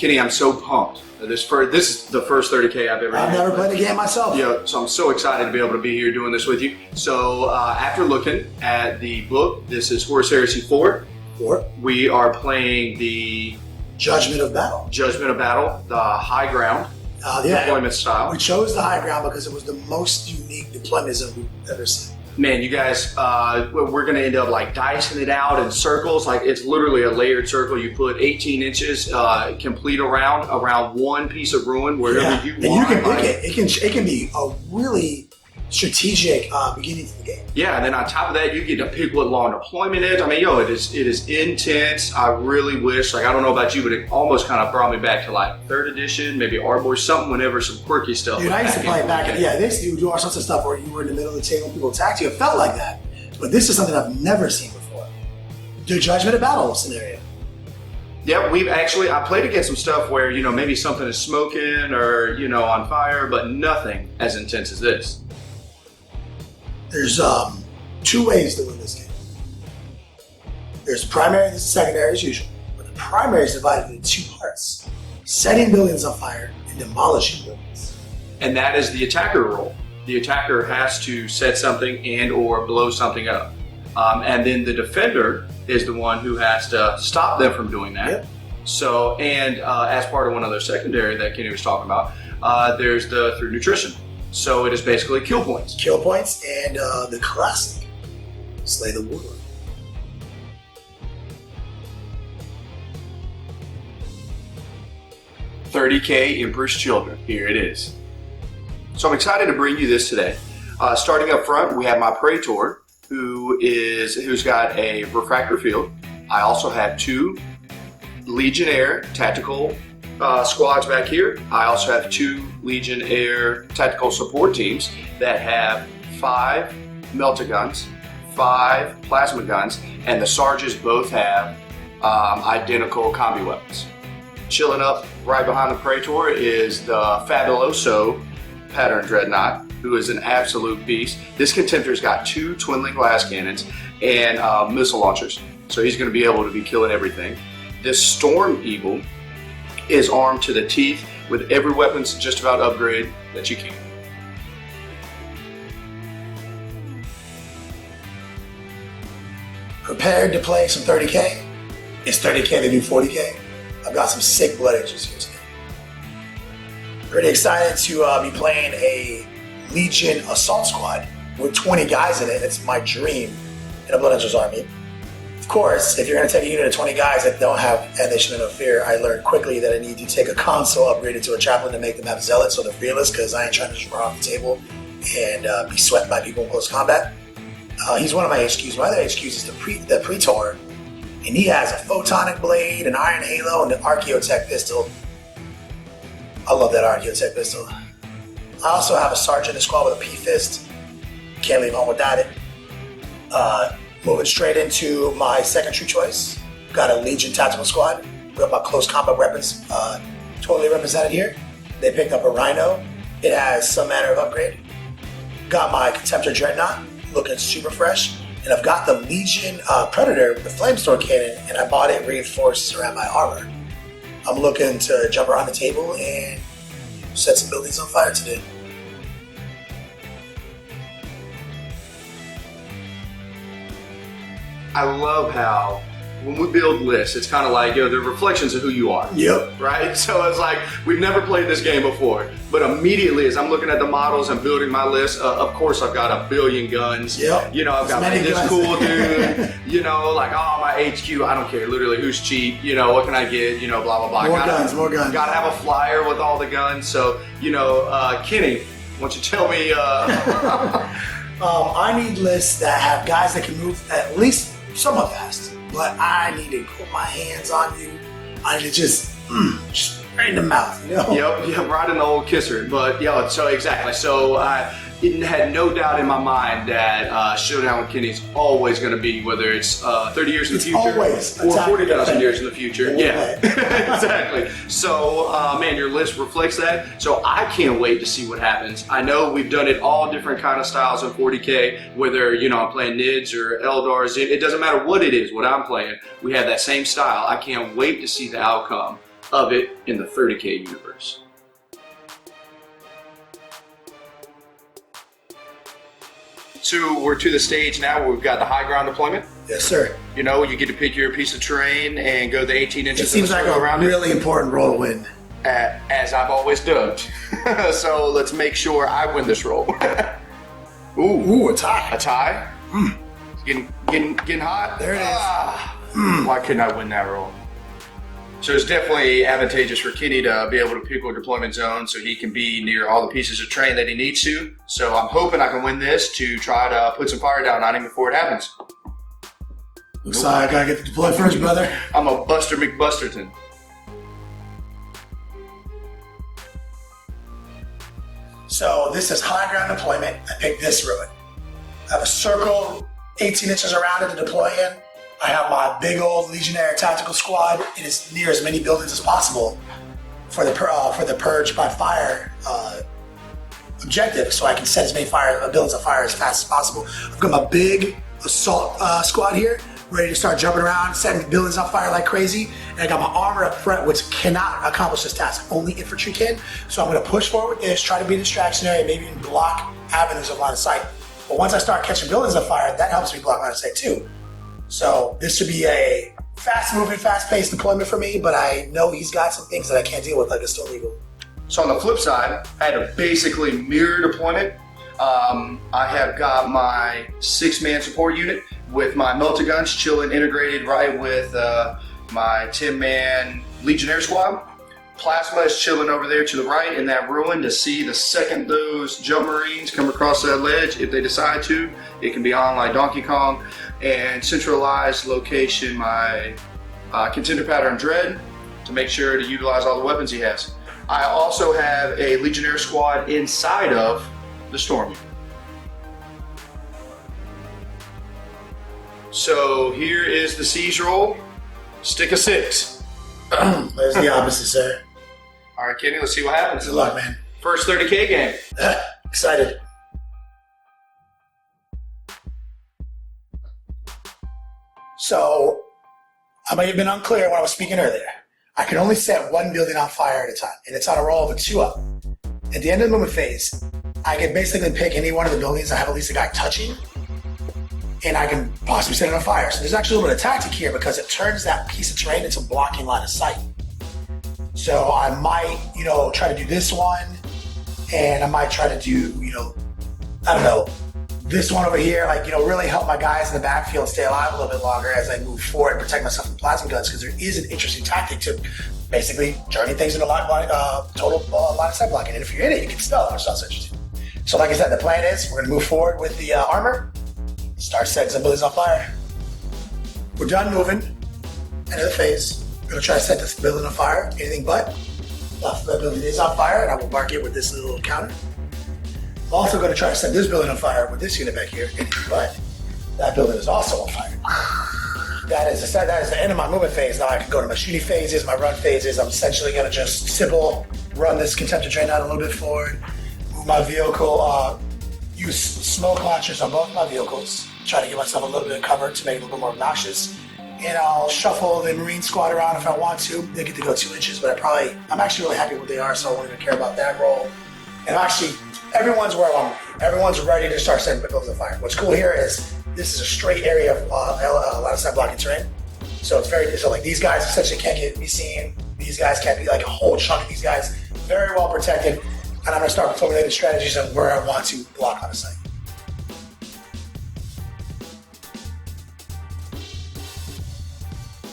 Kenny, I'm so pumped. This is the first 30K I've ever. I've never played a game myself. Yeah, so I'm so excited to be able to be here doing this with you. So after looking at the book, this is Horus Heresy 4. We are playing the Judgment of Battle. Judgment of Battle, the high ground deployment style. We chose the high ground because it was the most unique deployment zone we've ever seen. Man, you guys, we're going to end up like dicing it out in circles. Like it's literally a layered circle. You put 18 inches complete around one piece of ruin wherever you want. And you can pick it. It can be a really strategic beginning to the game. Yeah, and then on top of that, you get to pick what long deployment is. I mean, it is intense. I really wish, like, I don't know about you, but it almost kind of brought me back to like 3rd edition, maybe Arbor, something whenever some quirky stuff. Dude, I used to play back. They used to do all sorts of stuff where you were in the middle of the table and people attacked you. It felt like that, but this is something I've never seen before. The Judgment of Battle scenario. Yeah, I played against some stuff where, maybe something is smoking or, on fire, but nothing as intense as this. There's 2 ways to win this game. There's primary and secondary as usual, but the primary is divided into 2 parts: setting buildings on fire and demolishing buildings. And that is the attacker role. The attacker has to set something and or blow something up. And then the defender is the one who has to stop them from doing that. Yep. So, and as part of one other secondary that Kenny was talking about, there's the through nutrition. So it is basically kill points. Kill points and the classic, slay the warlord. $30K Emperor's Children. Here it is. So I'm excited to bring you this today. Starting up front, we have my Praetor, who's got a refractor field. I also have 2 Legionnaire tactical squads back here. I also have 2 Legionnaire tactical support teams that have 5 melta guns, 5 plasma guns, and the Sarges both have identical combi weapons. Chilling up right behind the Praetor is the Fabuloso Pattern Dreadnought, who is an absolute beast. This Contemptor's got 2 twin-link glass cannons and missile launchers, so he's going to be able to be killing everything. This Storm Eagle is armed to the teeth with every weapons just about upgrade that you can. Prepared to play some 30K? It's 30K to do 40K. I've got some sick Blood Angels here today. Pretty excited to be playing a Legion Assault Squad with 20 guys in it. It's my dream in a Blood Angels army. Of course, if you're going to take a unit of 20 guys that don't have Ambition and No Fear, I learned quickly that I need to take a console, upgrade it to a chaplain to make them have zealots so they're fearless, because I ain't trying to just run off the table and be swept by people in close combat. He's one of my HQs. My other HQs is the Praetor, and he has a Photonic Blade, an Iron Halo, and an Archaeotech pistol. I love that Archaeotech pistol. I also have a Sergeant in the squad with a P-Fist. Can't leave home without it. Moving straight into my second true choice. Got a Legion Tactical Squad. Got my close combat weapons totally represented here. They picked up a Rhino. It has some manner of upgrade. Got my Contemptor Dreadnought, looking super fresh. And I've got the Legion Predator with the Flamestorm Cannon, and I bought it reinforced around my armor. I'm looking to jump around the table and set some buildings on fire today. I love how when we build lists, it's kind of like, they're reflections of who you are. Yep. Right? So it's like, we've never played this game before, but immediately as I'm looking at the models and building my list, of course I've got a billion guns. Yep. I've got this guns. cool dude, like, my HQ, I don't care, literally who's cheap, what can I get, blah, blah, blah. More guns. Gotta have a flyer with all the guns. So, Kenny, why don't you tell me? I need lists that have guys that can move at least somewhat fast, but I need to put my hands on you. I need to just right in the mouth, Yep, right in the old kisser. But so exactly. So I had no doubt in my mind that Showdown with Kenny is always going to be, whether it's 30 years in the future always or 40,000 years in the future. Yeah, exactly. So, man, your list reflects that. So I can't wait to see what happens. I know we've done it all different kind of styles in 40K, whether, I'm playing Nids or Eldars. It doesn't matter what it is, what I'm playing. We have that same style. I can't wait to see the outcome of it in the 30K universe. So we're to the stage now where we've got the high ground deployment. Yes, sir. You know, you get to pick your piece of terrain and go the 18 inches. It seems like a really important role to win. As I've always dubbed. So let's make sure I win this roll. Ooh, a tie. A tie? Getting hot? There it is. Why couldn't I win that roll? So it's definitely advantageous for Kenny to be able to pick a deployment zone so he can be near all the pieces of terrain that he needs to. So I'm hoping I can win this to try to put some fire down on him before it happens. Looks like I gotta get to deploy first, brother. I'm a Buster McBusterton. So this is high ground deployment. I picked this ruin. I have a circle 18 inches around it to deploy in. I have my big old Legionnaire tactical squad in as near as many buildings as possible for the purge by fire objective, so I can set as many buildings on fire as fast as possible. I've got my big assault squad here, ready to start jumping around, setting buildings on fire like crazy. And I got my armor up front, which cannot accomplish this task. Only infantry can. So I'm going to push forward with this, try to be a distraction area, maybe even block avenues of line of sight. But once I start catching buildings on fire, that helps me block line of sight too. So this should be a fast-moving, fast-paced deployment for me, but I know he's got some things that I can't deal with, like a Storm Eagle. So on the flip side, I had a basically mirror deployment. I have got my 6-man support unit with my melta guns chilling integrated right with my 10-man Legionnaire squad. Plasma is chilling over there to the right in that ruin to see the second those jump marines come across that ledge, if they decide to. It can be on like Donkey Kong. And centralized location my contender pattern Dread to make sure to utilize all the weapons he has. I also have a Legionnaire squad inside of the Storm. So here is the siege roll. Stick of 6. There's the opposite, sir. All right, Kenny, let's see what happens. Good luck, man. First 30K game. Excited. So, I may have been unclear when I was speaking earlier. I can only set one building on fire at a time, and it's on a roll of a 2-up. At the end of the movement phase, I can basically pick any one of the buildings that have at least a guy touching, and I can possibly set it on fire. So there's actually a little bit of tactic here because it turns that piece of terrain into blocking line of sight. So I might, try to do this one, and I might try to do, I don't know, this one over here, really help my guys in the backfield stay alive a little bit longer as I move forward and protect myself from plasma guns, because there is an interesting tactic to basically turning things into total line of sight blocking. And if you're in it, you can stealth, which sounds interesting. So like I said, the plan is we're going to move forward with the armor, start setting some buildings on fire. We're done moving, end of the phase. We're going to try to set this building on fire, anything but. If the building is on fire, and I will mark it with this little counter. I'm also going to try to set this building on fire with this unit back here, but that building is also on fire. That is the end of my movement phase. Now I can go to my shooting phases, my run phases. I'm essentially going to just simple run this contemptor train out a little bit forward, move my vehicle, use smoke launchers on both my vehicles, try to give myself a little bit of cover to make it a little bit more obnoxious. And I'll shuffle the Marine squad around if I want to. They get to go 2 inches, but I'm actually really happy with what they are, so I won't even care about that roll. And everyone's where I want to be. Everyone's ready to start setting buildings on fire. What's cool here is this is a straight area of line of sight blocking terrain. So like these guys essentially can't be seen. These guys can't be, like a whole chunk of these guys, very well protected. And I'm going to start formulating strategies on where I want to block line of sight.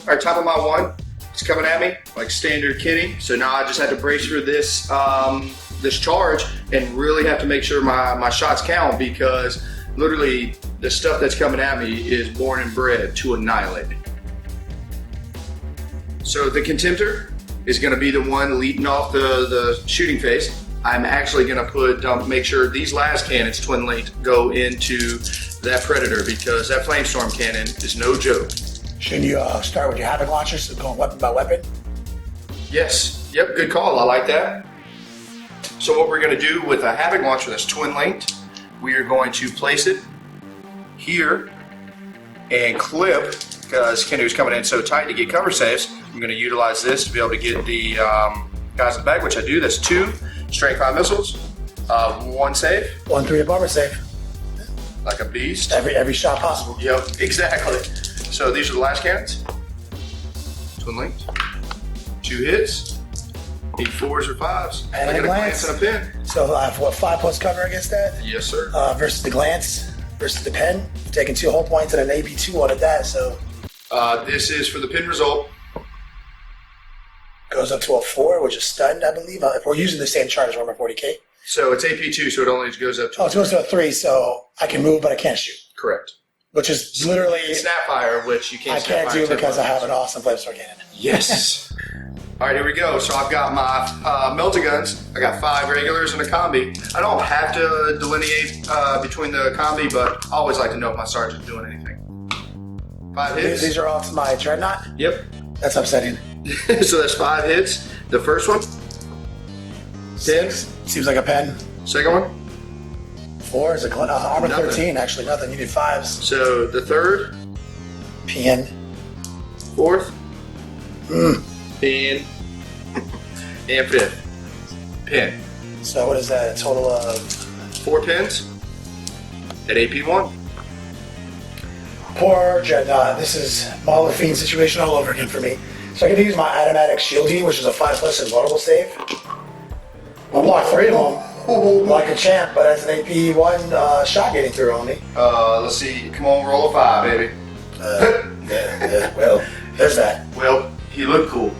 All right, top of my one. It's coming at me like standard Kenny. So now I just had to brace for this this charge and really have to make sure my shots count, because literally the stuff that's coming at me is born and bred to annihilate. So the Contemptor is going to be the one leading off the shooting phase. I'm actually going to make sure these last cannons, twin linked, go into that Predator, because that Flamestorm cannon is no joke. Shouldn't you start with your Havoc launchers, so going weapon by weapon? Yes. Yep, good call. I like that. So what we're going to do with a Havoc launcher that's twin linked, we are going to place it here and clip, because Kenny was coming in so tight to get cover saves, I'm going to utilize this to be able to get the guys in the back, which I do. That's 2 strength 5 missiles, 1 save. 1-3 bomber save. Like a beast. Every shot possible. Yep, exactly. So these are the last cannons. Twin linked. 2 hits. Need 4s or 5s. And I get a glance and a pin. So I have what, 5+ cover against that? Yes, sir. Versus the glance, versus the pen. Taking 2 whole points and an AP2 on at that, so. This is for the pin result. Goes up to a 4, which is stunned, I believe. If we're using the same chart as Armor 40K. So it's AP2, so it only goes up to. Oh, it goes to a 3, so I can move, but I can't shoot. Correct. Which is literally. Snapfire, which you can't. I can't do because I have an awesome flamethrower cannon. Yes. All right, here we go. So I've got my melta guns. I got 5 regulars and a combi. I don't have to delineate between the combi, but I always like to know if my sergeant's doing anything. 5 hits. These are all to my dreadnought? Yep. That's upsetting. So that's 5 hits. The first one. 10. Seems like a pen. Second one. 4 is a armor Nothing. 13, actually. Nothing. You need 5s. So the third. PN. Fourth. Pin. And 5th. Pin. So what is that? A total of 4 pins at AP1. poor dreadnought. This is Mauler Fiend situation all over again for me. So I get to use my automatic shielding, which is a 5+ invulnerable save. I'll block 3 of them like a champ, but it's an AP1 shot getting through on me. Let's see. Come on, roll a 5, baby. Well, there's that. Well, he looked cool.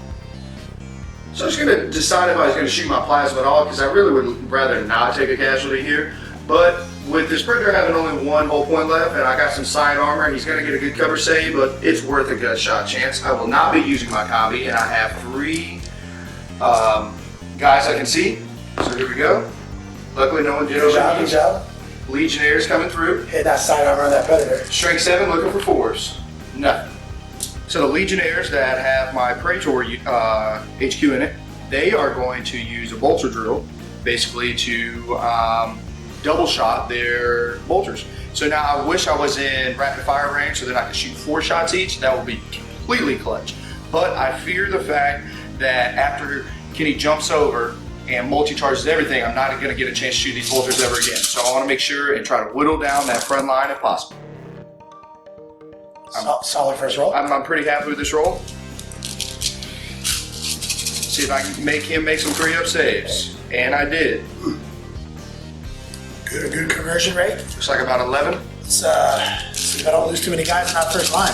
So I was going to decide if I was going to shoot my plasma at all, because I really would rather not take a casualty here. But with this Predator having only 1 whole point left, and I got some side armor, and he's going to get a good cover save, but it's worth a gut shot chance. I will not be using my combi, and I have 3 guys I can see. So here we go. Luckily, no one did over. Good job. Legionnaires coming through. Hit that side armor on that Predator. Strength 7, looking for 4s. Nothing. So the Legionnaires that have my Praetor HQ in it, they are going to use a bolter drill, basically to double shot their bolters. So now I wish I was in rapid fire range so that I could shoot 4 shots each. That would be completely clutch. But I fear the fact that after Kenny jumps over and multi-charges everything, I'm not going to get a chance to shoot these bolters ever again. So I want to make sure and try to whittle down that front line if possible. Solid first roll. I'm pretty happy with this roll. See if I can make him make some 3-up saves. And I did. Good conversion rate. Looks like about 11. Let's see if I don't lose too many guys in that first line.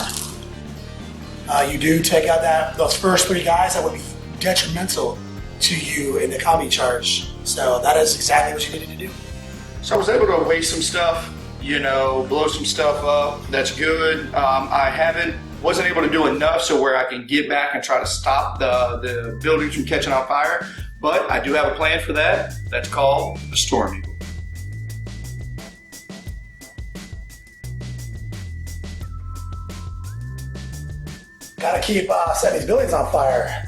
You do take out those first 3 guys that would be detrimental to you in the combi charge. So that is exactly what you needed to do. So I was able to waste some stuff, blow some stuff up. That's good. I wasn't able to do enough so where I can get back and try to stop the buildings from catching on fire. But I do have a plan for that. That's called the Storm Eagle. Gotta keep setting these buildings on fire.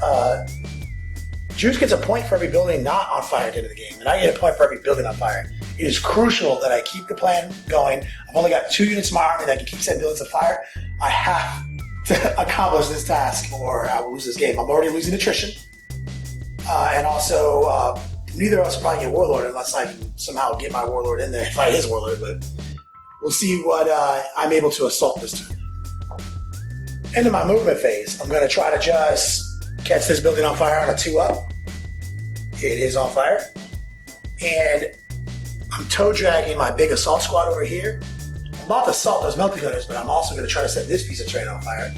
Juice gets a point for every building not on fire at the end of the game, and I get a point for every building on fire. It is crucial that I keep the plan going. I've only got 2 units in my army that can keep setting buildings on fire. I have to accomplish this task or I will lose this game. I'm already losing attrition. And also, neither of us will probably get Warlord unless I can somehow get my Warlord in there and fight his Warlord, but we'll see what I'm able to assault this time. Into my movement phase, I'm going to try to just catch this building on fire on a 2-up. It is on fire. And I'm toe dragging my big assault squad over here. I'm about to assault those melting gunners, but I'm also going to try to set this piece of terrain on fire.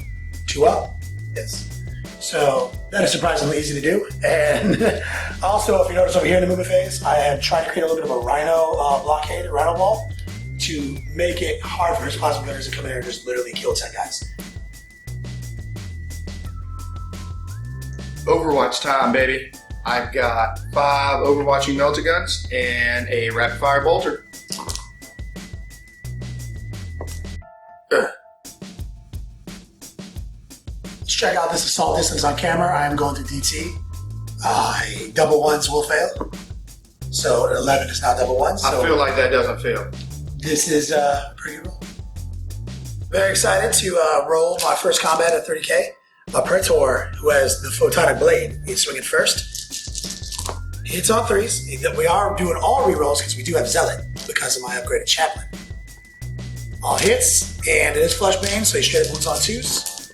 2-up. Yes. So that is surprisingly easy to do. And also, if you notice over here in the movement phase, I have tried to create a little bit of a rhino blockade, a rhino wall, to make it hard for his plasma gunners to come in here and just literally kill 10 guys. Overwatch time, baby. I've got 5 overwatching melta guns and a rapid fire bolter. Let's check out this assault distance on camera. I am going through DT. Double ones will fail. So 11 is now double ones. So I feel like that doesn't fail. this is pretty good roll. Very excited to roll my first combat at 30K. My Praetor, who has the photonic blade, he's swinging first. He hits on 3s. We are doing all rerolls because we do have Zealot because of my upgraded Chaplain. All hits, and it is Flesh Bane, so he straight up moves on 2s.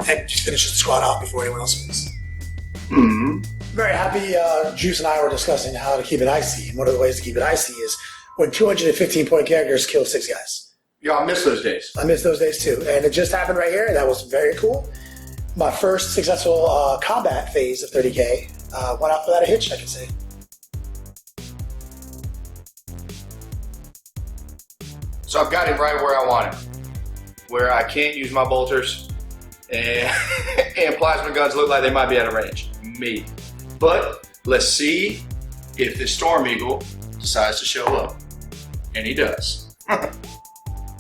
And just finishes the squad off before anyone else wins. Very happy. Juice and I were discussing how to keep it icy, and one of the ways to keep it icy is when 215-point characters kill 6 guys. Yeah, I miss those days. I miss those days too, and it just happened right here, and that was very cool. My first successful combat phase of 30k went off without a hitch, I can say. So I've got him right where I want him, where I can't use my bolters, and plasma guns look like they might be out of range. Me. But let's see if this Storm Eagle decides to show up. And he does.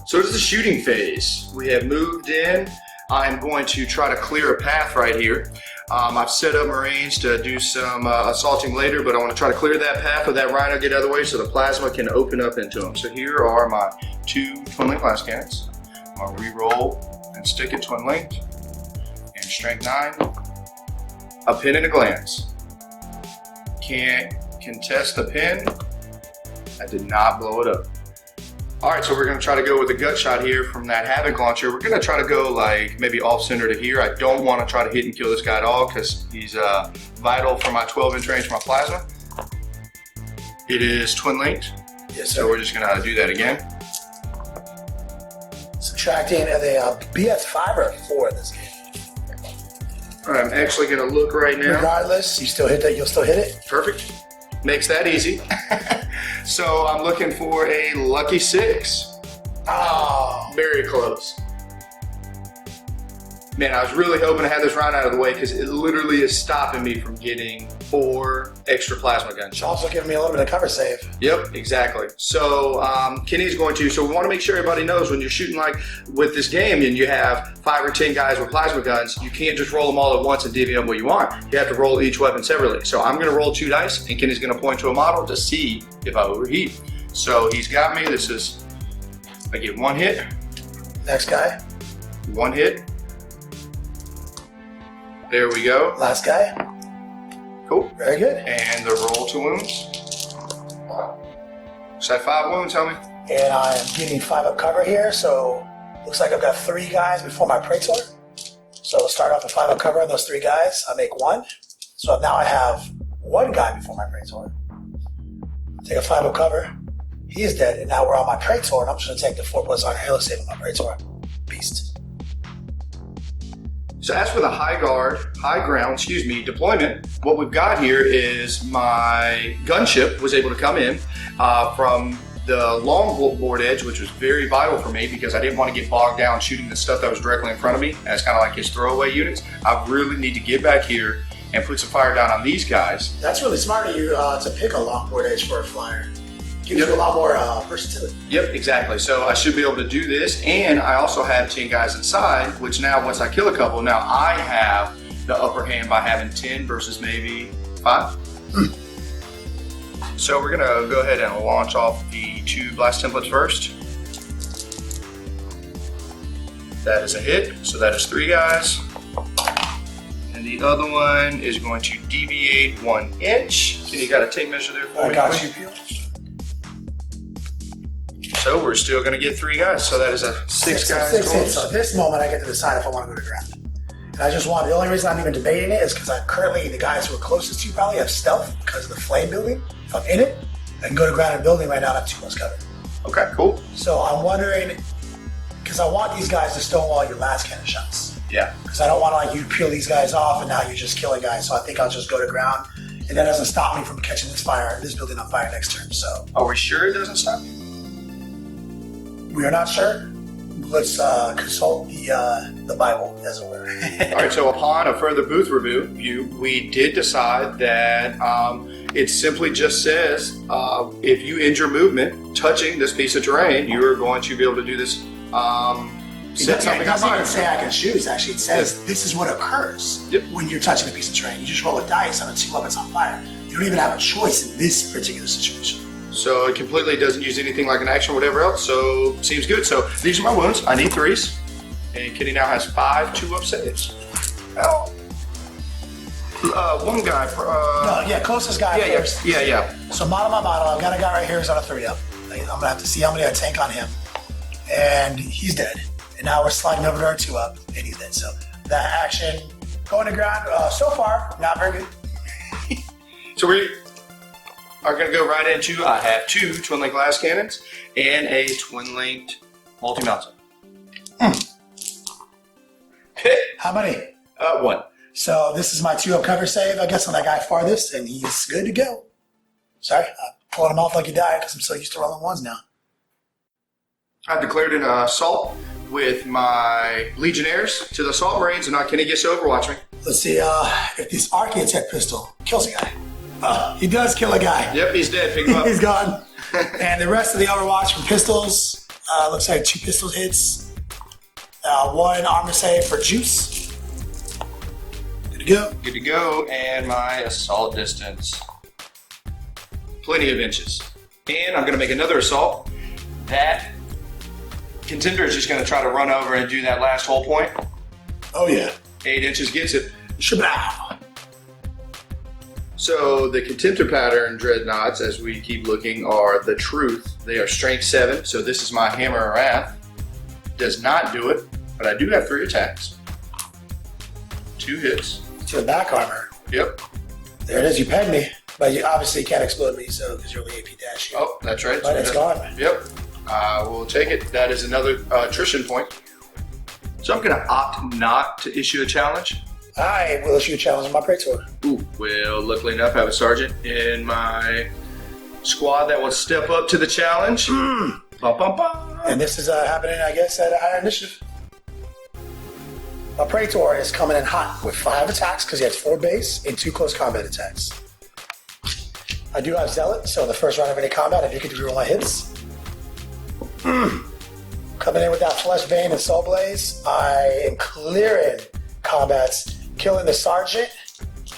So this is the shooting phase. We have moved in. I'm going to try to clear a path right here. I've set up Marines to do some assaulting later, but I want to try to clear that path with that Rhino, get out of the way so the plasma can open up into them. So here are my 2 twin link blast cannons. I'm going to re-roll and stick it twin linked. And strength 9. A pin and a glance. Can't contest the pin. I did not blow it up. All right, so we're gonna try to go with a gut shot here from that Havoc launcher. We're gonna try to go like maybe off center to here. I don't wanna try to hit and kill this guy at all because he's vital for my 12-inch range for my plasma. It is twin linked. Yes, sir. So we're just gonna do that again. Subtracting the BS5 or 4 in this game. All right, I'm actually gonna look right now. Regardless, you still hit that. You'll still hit it. Perfect. Makes that easy. So I'm looking for a lucky 6. Oh, Very close. Man, I was really hoping to have this round out of the way because it literally is stopping me from getting 4 extra plasma gun it's shots. also giving me a little bit of cover save. Yep, exactly. So Kenny's going to, so we want to make sure everybody knows when you're shooting like with this game and you have 5 or 10 guys with plasma guns, you can't just roll them all at once and divvy up what you want. You have to roll each weapon separately. So I'm going to roll 2 dice and Kenny's going to point to a model to see if I overheat. So he's got me. This is, I get 1 hit, Next guy. 1 hit. There we go. Last guy. Cool. Very good. And the roll 2 wounds. So I have 5 wounds, tell me. And I am getting 5 up cover here, so looks like I've got 3 guys before my Praetor. So we'll start off with 5 up cover on those 3 guys. I make 1. So now I have 1 guy before my Praetor. Take a 5 up cover. He is dead, and now we're on my Praetor, and I'm just going to take the 4+ on Hairless save on my Praetor. Beast. So as for the high ground, deployment, what we've got here is my gunship was able to come in from the long board edge, which was very vital for me because I didn't want to get bogged down shooting the stuff that was directly in front of me as kind of like his throwaway units. I really need to get back here and put some fire down on these guys. That's really smart of you to pick a long board edge for a flyer. Gives you a lot more versatility. Yep, exactly. So I should be able to do this. And I also have 10 guys inside, which now once I kill a couple, now I have the upper hand by having 10 versus maybe 5. So we're gonna go ahead and launch off the 2 blast templates first. That is a hit, so that is 3 guys. And the other one is going to deviate 1 inch. So you got a tape measure there for me? I got you, Peel. So we're still going to get 3 guys. So that is a 6 guys. 6 hits. So at this moment, I get to decide if I want to go to ground. And I just want, the only reason I'm even debating it is because I'm currently, the guys who are closest to probably have stealth because of the flame building. If I'm in it, I can go to ground and building right now and have 2+ cover. Okay, cool. So I'm wondering, because I want these guys to stonewall your last cannon shots. Yeah. Because I don't want to like you peel these guys off and now you're just killing guys. So I think I'll just go to ground. And that doesn't stop me from catching this building on fire next turn. So Are we sure it doesn't stop you? we are not sure. Let's consult the Bible, as it were. All right, so upon a further booth review, we did decide that it simply just says if you injure movement touching this piece of terrain, you are going to be able to do this. Set something It on doesn't fire. even say I can choose, actually. It says this is what occurs when you're touching a piece of terrain. You just roll a dice on a 2 weapons on fire. You don't even have a choice in this particular situation. So it completely doesn't use anything like an action or whatever else, so seems good. So these are my wounds. I need 3s. And Kitty now has 5 2-up saves. Oh. One guy. No, yeah, closest guy first. Yeah. So model by model, I've got a guy right here who's on a 3-up. I'm gonna have to see how many I tank on him. And he's dead. And now we're sliding over to our 2-up, and he's dead. So that action going to ground, so far, not very good. So we are going to go right into, I have 2 twin-link glass cannons and a twin-linked multi-mountain. How many? 1. So this is my 2-up cover save, I guess, on that guy farthest, and he's good to go. Sorry, I'm pulling him off like he died because I'm so used to rolling 1s now. I've declared an assault with my Legionnaires to the Assault Marines, and now Kenny gets over. Watch me. Let's see if this Archaeotech pistol kills a guy. He does kill a guy. Yep, he's dead. Pick him up. He's gone. And the rest of the Overwatch from pistols, looks like 2 pistol hits, 1 armor save for Juice. Good to go. Good to go, and my assault distance. Plenty of inches. And I'm going to make another assault. That contender is just going to try to run over and do that last hole point. Oh, yeah. 8 inches gets it. Shabbat. So the contender pattern dreadnoughts, as we keep looking, are the truth. They are strength 7. So this is my Hammer of Wrath. Does not do it, but I do have 3 attacks. 2 hits. To the back armor. Yep. There it is. You pegged me, but you obviously can't explode me, so because you're only AP dash. Oh, that's right. But it's gone. Yep. I will take it. That is another attrition point. So I'm going to opt not to issue a challenge. I will issue a challenge on my Praetor. Ooh, well, luckily enough, I have a sergeant in my squad that will step up to the challenge. Bum, bum, bum. And this is happening, I guess, at a higher initiative. My Praetor is coming in hot with 5 attacks because he has 4 base and 2 close combat attacks. I do have Zealot, so in the first round of any combat, I do get to reroll my hits. Coming in with that Flesh Vein and Soul Blaze, I am clearing combats, killing the Sergeant.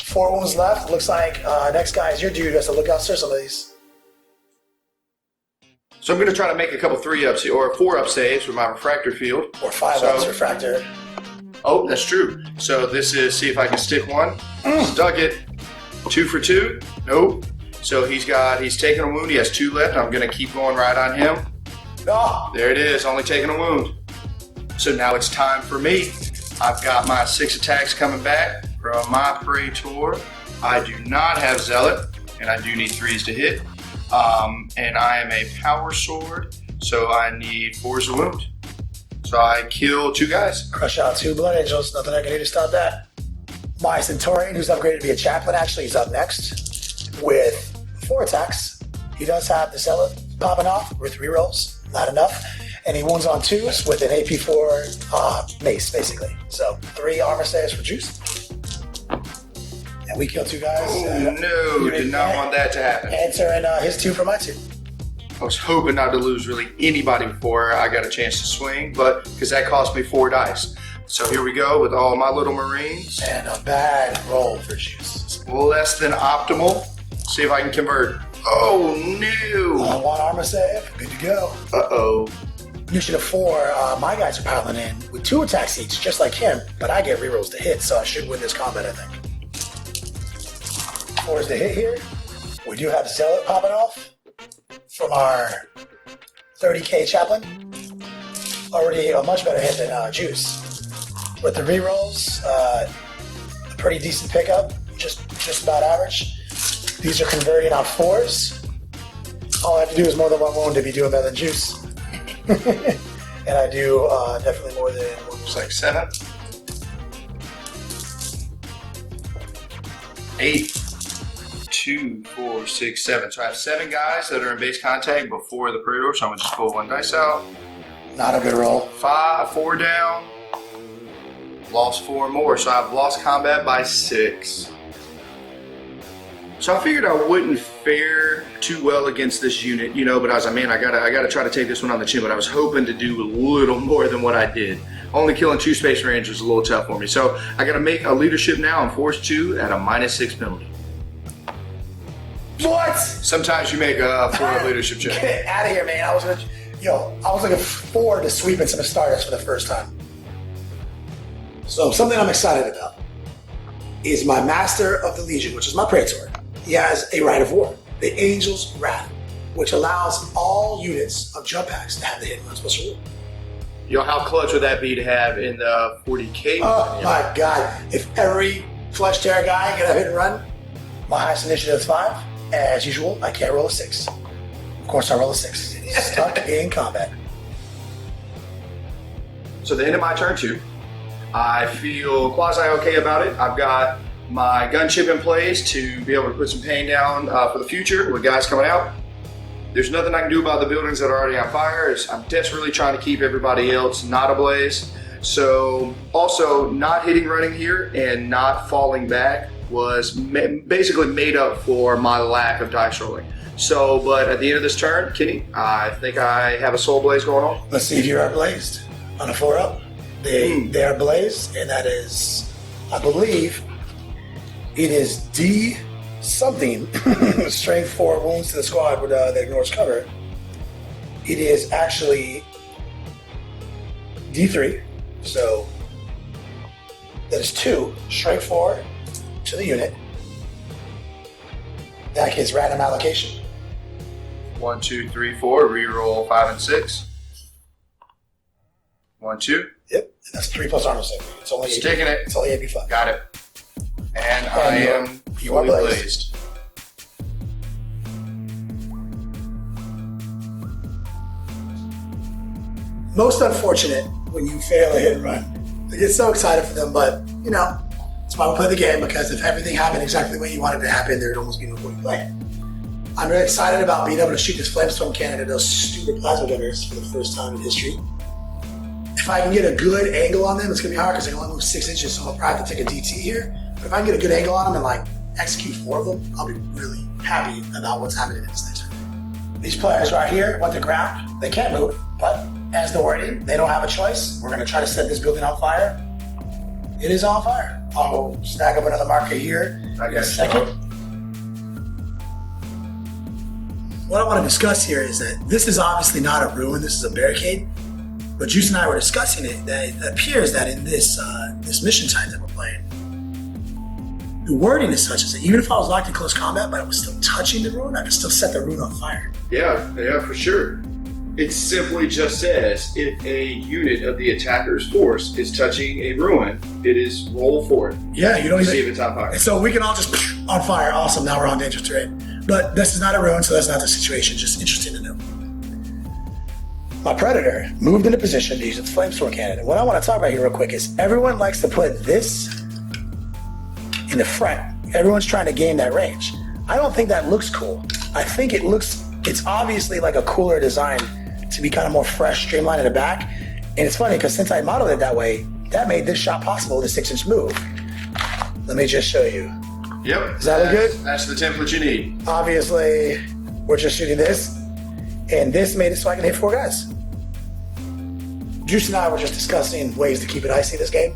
4 wounds left. Looks like next guy is your dude who has to look out for some of these. So I'm going to try to make a couple 3-ups or 4-up saves with my refractor field. Or 5-ups refractor. Oh, that's true. So this is, see if I can stick 1. Stuck it. 2 for 2. Nope. So he's taking a wound. He has 2 left. I'm going to keep going right on him. Oh. There it is, only taking a wound. So now it's time for me. I've got my 6 attacks coming back from my Praetor. I do not have Zealot, and I do need 3s to hit. And I am a Power Sword, so I need 4s to wound. So I kill 2 guys. Crush out 2 Blood Angels. Nothing I can do to stop that. My Centaurian, who's upgraded to be a Chaplain, actually, is up next with 4 attacks. He does have the Zealot popping off with rerolls. Not enough. And he wounds on 2s with an AP4 mace, basically. So 3 armor saves for Juice. And we kill 2 guys. Oh, no. Did not want that to happen. Answering his 2 for my 2. I was hoping not to lose really anybody before I got a chance to swing, but because that cost me 4 dice. So here we go with all my little Marines. And a bad roll for Juice. Less than optimal. See if I can convert. Oh, no. 1 armor save. Good to go. Uh-oh. Initiative 4, my guys are piling in with 2 attacks each, just like him, but I get rerolls to hit, so I should win this combat, I think. 4 is the hit here. We do have Zealot popping off from our 30k Chaplain. Already a much better hit than Juice. With the rerolls, a pretty decent pickup, just about average. These are converting on 4s. All I have to do is more than 1 wound to be doing better than Juice. And I do definitely more than one. Looks like 7. 8. 2, 4, 6, 7. So I have 7 guys that are in base contact before the Praetor, so I'm going to just pull 1 dice out. Not a good roll. 4 down. Lost 4 more, so I've lost combat by 6. So I figured I wouldn't fare too well against this unit, but I was like, man, I gotta try to take this one on the chin, but I was hoping to do a little more than what I did. Only killing 2 Space Rangers was a little tough for me. So I gotta make a leadership now on Force 2 at a -6 penalty. What? Sometimes you make a 4 leadership check. Get out of here, man. I was looking forward to sweeping some starters for the first time. So something I'm excited about. is my Master of the Legion, which is my Praetor. He has a Rite of War, the Angel's Wrath, which allows all units of jump packs to have the hit and run special rule. Yo, how clutch would that be to have in the 40K? Oh my God. If every Flesh Tear guy could have hit and run, my highest initiative is 5. As usual, I can't roll a 6. Of course, I roll a 6. It's stuck in combat. So the end of my turn 2. I feel quasi-okay about it. I've got my gunship in place to be able to put some pain down for the future with guys coming out. There's nothing I can do about the buildings that are already on fire. I'm desperately trying to keep everybody else not ablaze. So also not hitting running here and not falling back was basically made up for my lack of dice rolling. So, but at the end of this turn, Kenny, I think I have a soul blaze going on. Let's see if you are blazed. On a 4-up, they are blazed, and that is, I believe, it is D something, strength 4 wounds to the squad that ignores cover. It is actually D3, so that is 2, strength 4 to the unit. That gets random allocation. 1, 2, 3, 4, reroll 5 and 6. 1, 2. Yep, and that's 3 plus armor saving. It's only sticking it. It's only 85. Got it. And I am fully blazed. Most unfortunate when you fail a hit and run. I get so excited for them, but you know, that's why we play the game, because if everything happened exactly the way you wanted it to happen, there'd almost be no point in playing. I'm really excited about being able to shoot this flamestorm cannon at those stupid plasma gunners for the first time in history. If I can get a good angle on them, it's gonna be hard because I can only move 6 inches, so I'll probably have to take a DT here. But if I can get a good angle on them and like execute 4 of them, I'll be really happy about what's happening in this next turn. These players right here want the ground. They can't move, but as the wording, they don't have a choice. We're gonna try to set this building on fire. It is on fire. I'll snag up another marker here in a second. What I want to discuss here is that this is obviously not a ruin, this is a barricade. But Juice and I were discussing it, that it appears that in this mission type that we're playing, the wording is such as that even if I was locked in close combat, but I was still touching the ruin, I could still set the ruin on fire. Yeah, for sure. It simply just says if a unit of the attacker's force is touching a ruin, it is roll for it. Yeah, you don't to even see if it's on fire. And so we can all just on fire. Awesome, now we're on dangerous terrain. But this is not a ruin, so that's not the situation. Just interesting to know. My Predator moved into position to use its flamestorm cannon. And what I want to talk about here real quick is everyone likes to put this in the front. Everyone's trying to gain that range. I don't think that looks cool. I think it's obviously like a cooler design to be kind of more fresh, streamlined in the back. And it's funny because since I modeled it that way, that made this shot possible with a 6-inch move. Let me just show you. Yep. Does that look good? That's the template you need. Obviously, we're just shooting this. And this made it so I can hit 4 guys. Juice and I were just discussing ways to keep it icy this game.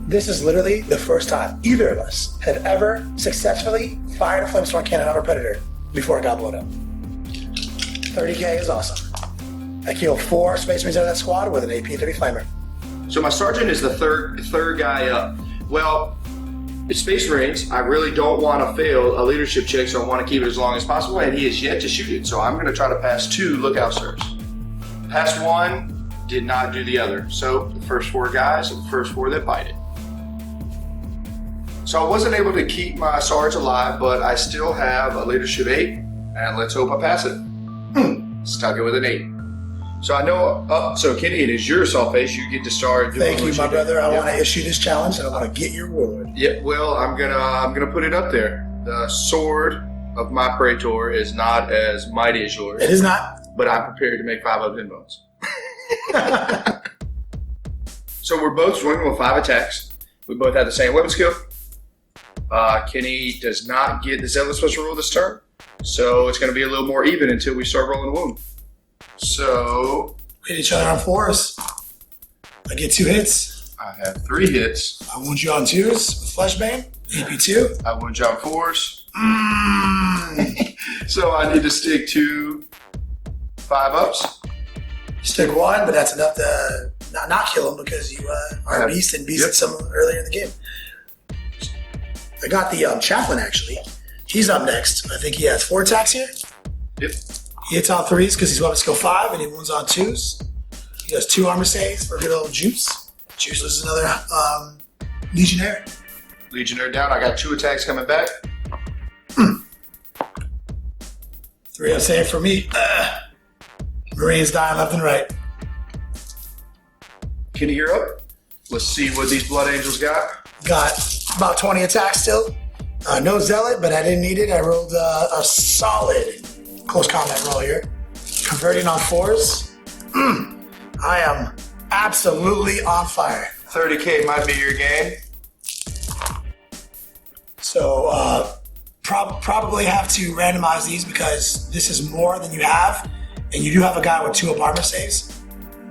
This is literally the first time either of us had ever successfully fired a flamestorm cannon on a Predator before it got blown up. 30K is awesome. I killed 4 Space Marines out of that squad with an AP-30 flamer. So my sergeant is the third guy up. Well, it's Space Marines. I really don't want to fail a leadership check, so I want to keep it as long as possible, and he is yet to shoot it. So I'm going to try to pass 2 lookout sirs. Passed 1, did not do the other. So the first 4 guys are the first 4 that bite it. So I wasn't able to keep my sarge alive, but I still have a leadership 8, and let's hope I pass it. Stuck it with an 8. So I know, so Kenny, it is your assault phase. You get to start doing Thank you, my brother. I want to issue this challenge, and I want to get your warlord. Yeah, well, I'm gonna put it up there. The sword of my Praetor is not as mighty as yours. It is not. But I'm prepared to make 5 up in bones. So we're both swinging with 5 attacks. We both have the same weapon skill. Kenny does not get the Zealous special rule this turn, so it's going to be a little more even until we start rolling a wound. So We hit each other on 4s. I get 2 hits. I have 3 hits. I wound you on 2s with Fleshbane. AP2. I wound you on 4s. So I need to stick to 5 ups. Stick 1, but that's enough to not kill him because you are a beast and beasted some earlier in the game. I got the chaplain actually. He's up next. I think he has 4 attacks here. Yep. He hits on 3s because he's weapon skill 5, and he wounds on 2s. He does 2 armor saves for good old Juice. Juice loses another Legionnaire. Legionnaire down. I got 2 attacks coming back. 3 save for me. Marines dying left and right. Kenny, you're up. Let's see what these Blood Angels got. Got about 20 attacks still. No Zealot, but I didn't need it. I rolled a solid close combat roll here. Converting on 4s. I am absolutely on fire. 30K might be your game. So probably have to randomize these because this is more than you have, and you do have a guy with 2 up armor saves.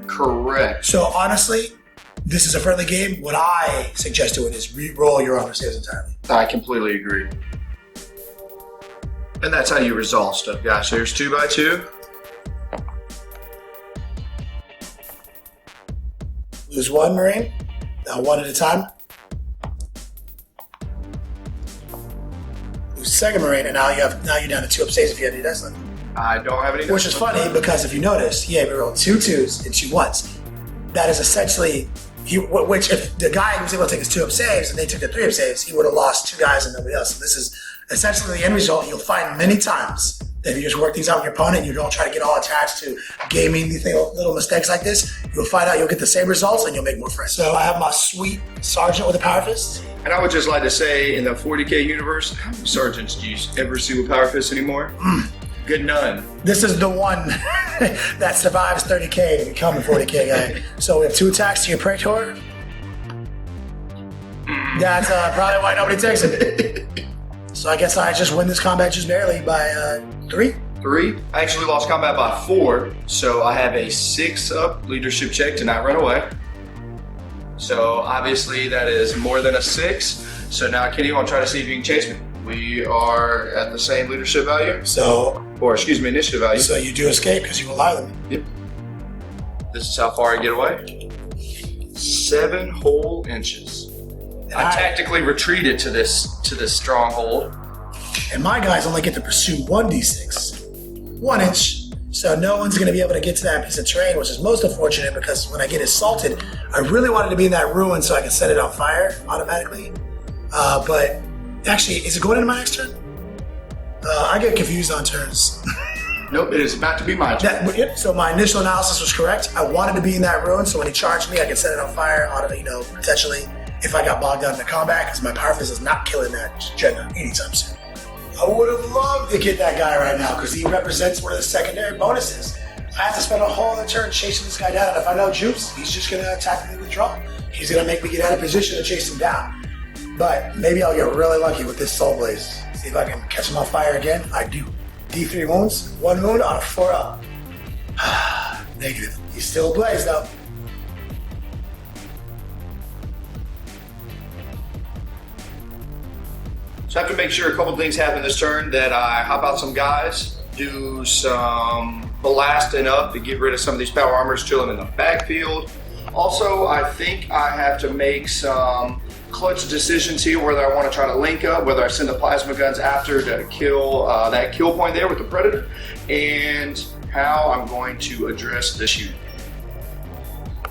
Correct. So honestly, this is a friendly game. What I suggest doing is re-roll your armor saves entirely. I completely agree. And that's how you resolve stuff, guys. So here's 2x2. Lose 1 Marine. Now 1 at a time. Lose 2nd Marine, and now you're down to 2 up saves if you have any dice left. I don't have any. Which is funny because if you notice, he had me roll 2 2s and 2 1s. That is essentially, which if the guy was able to take his 2 up saves and they took the 3 up saves, he would have lost 2 guys and nobody else. So this is essentially the end result. You'll find many times that if you just work these out with your opponent and you don't try to get all attached to gaming these little mistakes like this, you'll find out you'll get the same results and you'll make more friends. So I have my sweet sergeant with a power fist. And I would just like to say, in the 40K universe, how many sergeants do you ever see with power fists anymore? Good none. This is the one that survives 30K to become a 40K guy. So we have 2 attacks to your Praetor. That's probably why nobody takes it. So I guess I just win this combat just barely by 3. 3. I actually lost combat by 4, so I have a 6 up leadership check to not run away. So obviously that is more than a 6. So now, Kenny, you want to try to see if you can chase me? We are at the same leadership value. Initiative value. So you do escape because you allow them. Yep. This is how far I get away. 7 whole inches. I tactically retreated to this stronghold. And my guys only get to pursue 1d6. 1 inch. So no one's going to be able to get to that piece of terrain, which is most unfortunate because when I get assaulted, I really wanted to be in that ruin so I could set it on fire automatically. But actually, is it going into my next turn? I get confused on turns. Nope, it is about to be my turn. So my initial analysis was correct. I wanted to be in that ruin, so when he charged me, I could set it on fire, potentially, if I got bogged down in the combat, because my power fist is not killing that Jenna anytime soon. I would have loved to get that guy right now, because he represents one of the secondary bonuses. I have to spend a whole other turn chasing this guy down, and if I know Juice, he's just going to tactically withdraw. He's going to make me get out of position to chase him down. But maybe I'll get really lucky with this Soul Blaze. See if I can catch him on fire again. I do. D3 wounds, 1 wound on a 4 up. Negative. He's still ablaze though. So I have to make sure a couple things happen this turn, that I hop out some guys, do some blasting up to get rid of some of these power armors chilling in the backfield. Also, I think I have to make some clutch decisions here, whether I want to try to link up, whether I send the plasma guns after to kill that kill point there with the Predator, and how I'm going to address this unit.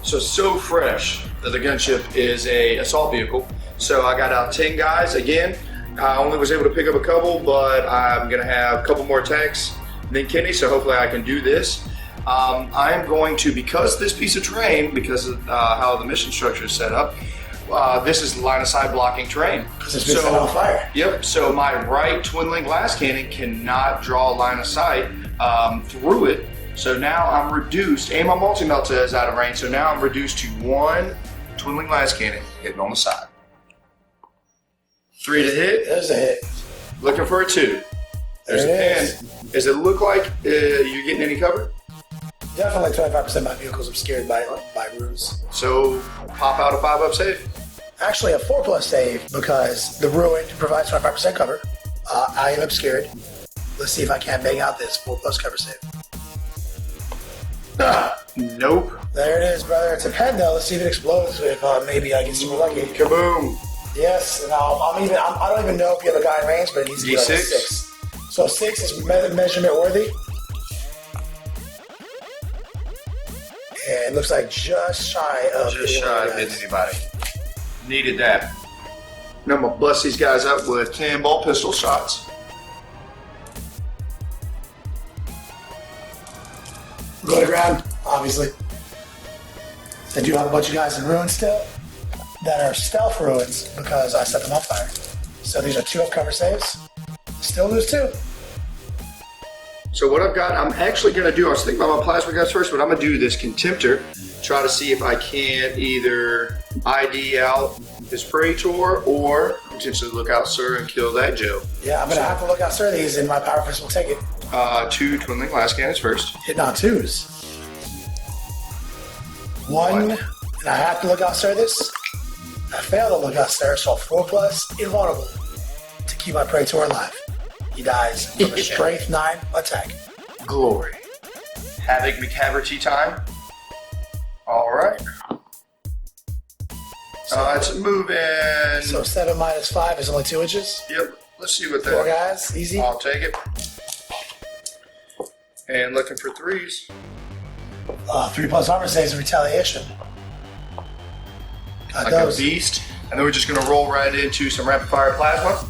So fresh that the gunship is a assault vehicle. So I got out 10 guys. Again, I only was able to pick up a couple, but I'm going to have a couple more attacks than Kenny, so hopefully I can do this. I am going to, because this piece of terrain, because of how the mission structure is set up, this is line of sight blocking terrain. Because it's been set on fire. Yep, so my right twin-link glass cannon cannot draw a line of sight through it. So now I'm reduced, and my multi-melta is out of range, so now I'm reduced to 1 twin-link glass cannon hitting on the side. 3 to hit. There's a hit. Looking for a 2. There's a 10. Does it look like you're getting any cover? Definitely 25% of my vehicle's obscured by runes. So pop out a 5-up save. Actually, a 4+ save because the ruin provides 25% cover. I am obscured. Let's see if I can't bang out this 4+ cover save. Nope. There it is, brother. It's a pen though. Let's see if it explodes. If maybe I get super lucky. Kaboom. Yes, and I don't even know if you have a guy in range, but it needs to be like a D6? 6. So 6 is measurement worthy. And it looks like just shy of hitting anybody. Needed that. Now I'm gonna bust these guys up with cannonball pistol shots. Go to ground, obviously. I do have a bunch of guys in ruins still that are stealth ruins because I set them on fire. So these are 2 up cover saves. Still lose 2. So what I've got, I'm actually gonna do, I was thinking about my plasma guys first, but I'm gonna do this Contemptor. Try to see if I can either ID out this Praetor or potentially look out Sir and kill that Joe. Yeah, I'm gonna have to look out Sir these and my power fist will take it. 2 Twinling Glass Cannons first. Hitting on 2s. 1, and I have to look out Sir this. I failed to look out Sir, so 4+, invulnerable to keep my Praetor alive. He dies from a strength 9 attack. Glory. Havoc McCaverty time. Alright. It's moving. So 7 minus 5 is only 2 inches. Yep. Let's see what that. 4 guys, easy. I'll take it. And looking for 3s. 3+ armor saves and retaliation. Got Like those. a beast. And then we're just going to roll right into some rapid fire plasma.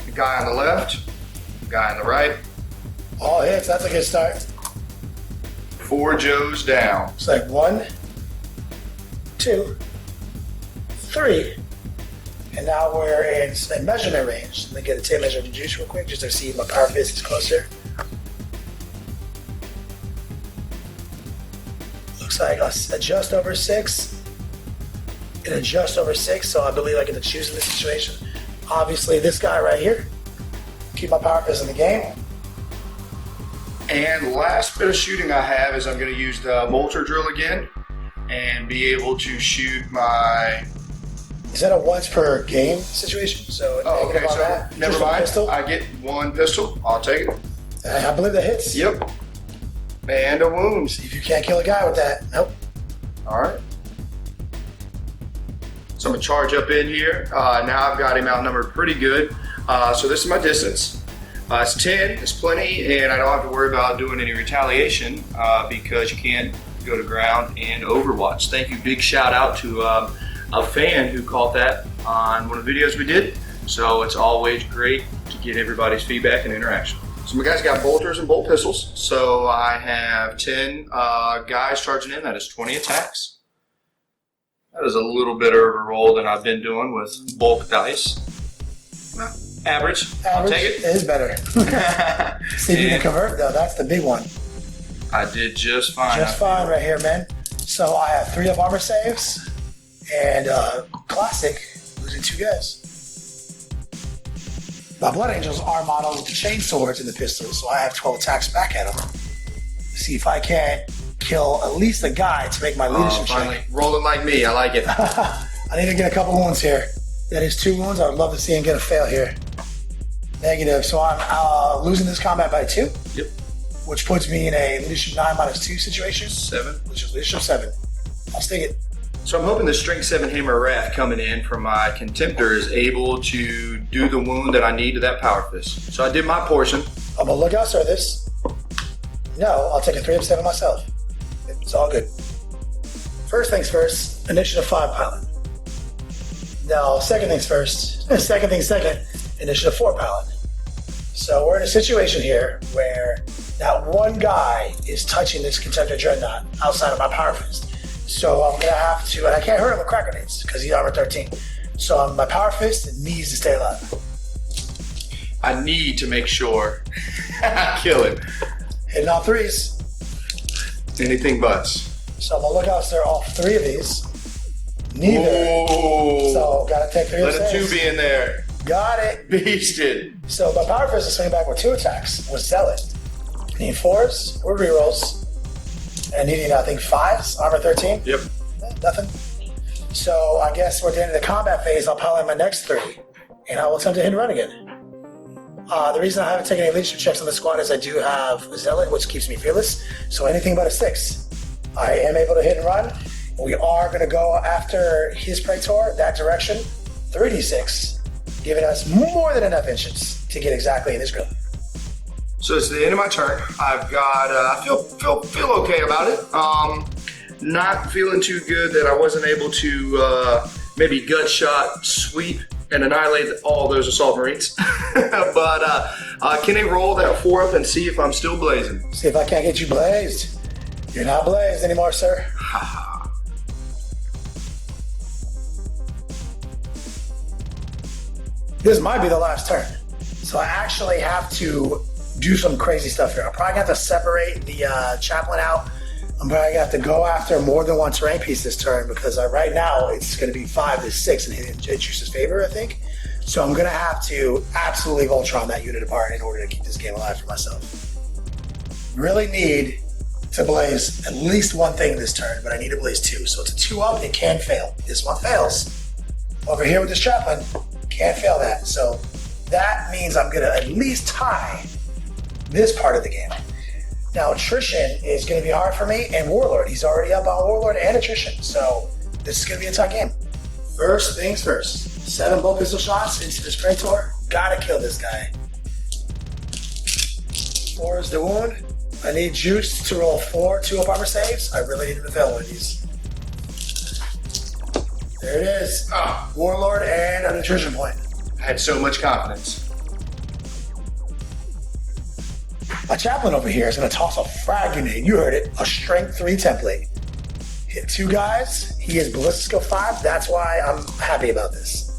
The guy on the left. The guy on the right. All hits, that's a good start. 4 Joes down. It's like 1, 2, 3. And now we're in measurement range. Let me get a tape measure of the juice real quick just to see if my power fist is closer. Looks like a just over 6. And a just over 6, so I believe I get to choose in this situation. Obviously, this guy right here. Keep my power fist in the game. And last bit of shooting I have is I'm going to use the bolter drill again and be able to shoot my. Is that a once per game situation? So Okay, so that. never Just mind. pistol? I get 1 pistol. I'll take it. I believe that hits. Yep. And a wounds. If you can't kill a guy with that, nope. All right. So I'm gonna charge up in here. Now I've got him outnumbered pretty good. So this is my distance. It's 10, it's plenty, and I don't have to worry about doing any retaliation because you can't go to ground and Overwatch. Thank you, big shout out to a fan who caught that on one of the videos we did. So it's always great to get everybody's feedback and interaction. So my guys got bolters and bolt pistols. So I have 10 guys charging in, that is 20 attacks. That is a little bit of a roll than I've been doing with bulk dice. Well, average. I'll take it. It is better. See if you can convert though. That's the big one. I did just fine. Just fine right here, man. So I have 3 up armor saves and classic losing 2 guys. My Blood Angels are modeled with the chain swords and the pistols, so I have 12 attacks back at them. See if I can't kill at least a guy to make my leadership check. Rolling like me, I like it. I need to get a couple wounds here. That is 2 wounds. I would love to see him get a fail here. Negative. So I'm losing this combat by 2. Yep. Which puts me in a leadership 9 minus 2 situation. 7. Which is leadership 7. I'll stick it. So I'm hoping the strength 7 hammer wrath coming in from my Contemptor is able to do the wound that I need to that power fist. So I did my portion. I'm gonna look out for this. No, I'll take a 3 up 7 myself. It's all good. First things first, initiative 5 pilot. Now, second things first, second things second, initiative 4 pilot. So we're in a situation here where that one guy is touching this Contemptor Dreadnought outside of my power fist. So I'm gonna have to, and I can't hurt him with crack grenades because he's armor 13. So my power fist needs to stay alive. I need to make sure I kill him. Hitting all 3s. Anything buts. So I'm gonna look out for all 3 of these. Neither. Whoa. So gotta take 3 Let of a 2 saves. be in there. Got it. Beasted. So my power fist is swinging back with 2 attacks with Zealot. Need 4s or rerolls. And needing, I think, 5s, armor 13. Yep. Nothing. So I guess we're at the end of the combat phase. I'll pile in my next 3. And I will attempt to hit and run again. The reason I haven't taken any leadership checks on the squad is I do have Zealot, which keeps me fearless. So anything but a 6. I am able to hit and run. We are going to go after his Praetor, that direction. 3d6, giving us more than enough inches to get exactly in his grill. So it's the end of my turn. I've got, I feel okay about it. Not feeling too good that I wasn't able to maybe gut shot, sweep, and annihilate all those assault marines. But can they roll that 4 up and see if I'm still blazing? See if I can't get you blazed. You're not blazed anymore, sir. This might be the last turn. So I actually have to do some crazy stuff here. I'm probably gonna have to separate the chaplain out. I'm probably gonna have to go after more than one terrain piece this turn because right now it's gonna be 5 to 6 in Juice's favor, I think. So I'm gonna have to absolutely Voltron that unit apart in order to keep this game alive for myself. Really need to blaze at least one thing this turn, but I need to blaze 2. So it's a 2 up, it can fail. This one fails. Over here with this chaplain, can't fail that. So that means I'm gonna at least tie this part of the game. Now attrition is gonna be hard for me, and Warlord, he's already up on Warlord and attrition. So this is gonna be a tight game. First things first, 7 bow pistol shots into this Praetor. Gotta kill this guy. 4 is the wound. I need Juice to roll 4 2-up armor saves. I really need him to fail one of these. There it is. Warlord and an attrition point. I had so much confidence. My chaplain over here is going to toss a frag grenade. You heard it. A strength 3 template. Hit 2 guys. He is ballistic skill 5. That's why I'm happy about this.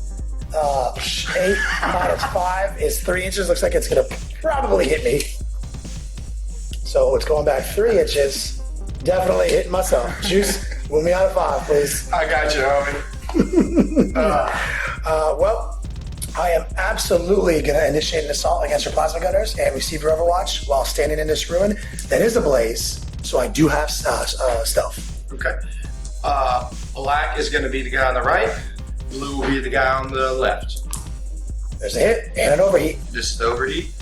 8 minus 5 is 3 inches. Looks like it's going to probably hit me. So it's going back 3 inches. Definitely hitting myself. Juice, move me out of 5, please. I got you, homie. Well, I am absolutely going to initiate an assault against your plasma gunners and receiver overwatch while standing in this ruin that is ablaze. So I do have stealth. Okay. Black is going to be the guy on the right. Blue will be the guy on the left. There's a hit and an overheat. This is the overheat.